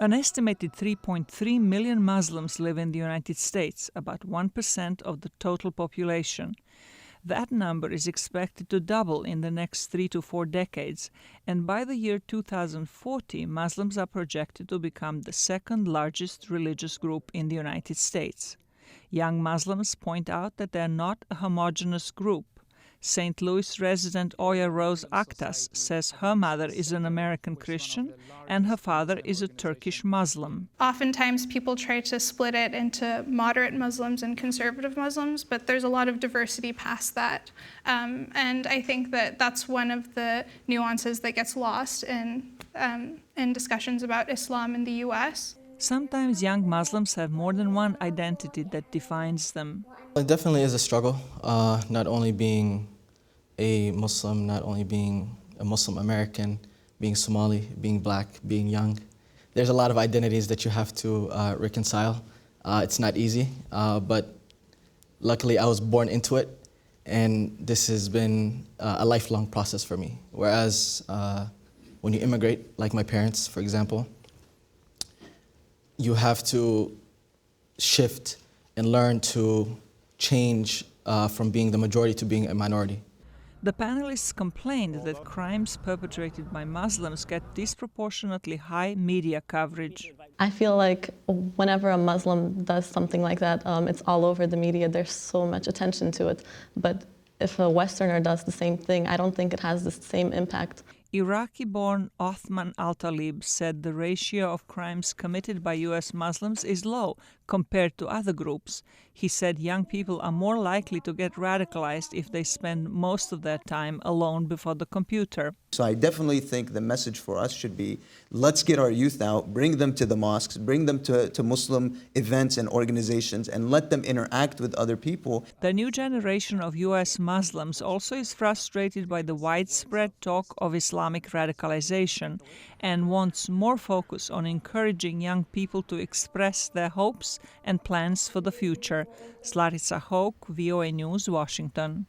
An estimated 3.3 million Muslims live in the United States, about 1% of the total population. That number is expected to double in the next 3 to 4 decades, and by the year 2040, Muslims are projected to become the second largest religious group in the United States. Young Muslims point out that they are not a homogeneous group. St. Louis resident Oya Rose Aktas says her mother is an American Christian and her father is a Turkish Muslim. Oftentimes people try to split it into moderate Muslims and conservative Muslims, but there's a lot of diversity past that. And I think that that's one of the nuances that gets lost in discussions about Islam in the U.S. Sometimes young Muslims have more than one identity that defines them. It definitely is a struggle, not only being a Muslim, not only being a Muslim American, being Somali, being black, being young. There's a lot of identities that you have to reconcile. It's not easy, but luckily I was born into it, and this has been a lifelong process for me. Whereas when you immigrate, like my parents, for example, you have to shift and learn to change from being the majority to being a minority. The panelists complained that crimes perpetrated by Muslims get disproportionately high media coverage. I feel like whenever a Muslim does something like that, it's all over the media. There's so much attention to it. But if a Westerner does the same thing, I don't think it has the same impact. Iraqi-born Othman Al-Talib said the ratio of crimes committed by U.S. Muslims is low compared to other groups. He said young people are more likely to get radicalized if they spend most of their time alone before the computer. So I definitely think the message for us should be, let's get our youth out, bring them to the mosques, bring them to Muslim events and organizations, and let them interact with other people. The new generation of U.S. Muslims also is frustrated by the widespread talk of Islamic radicalization and wants more focus on encouraging young people to express their hopes and plans for the future. Zlatica Hoke, VOA News, Washington.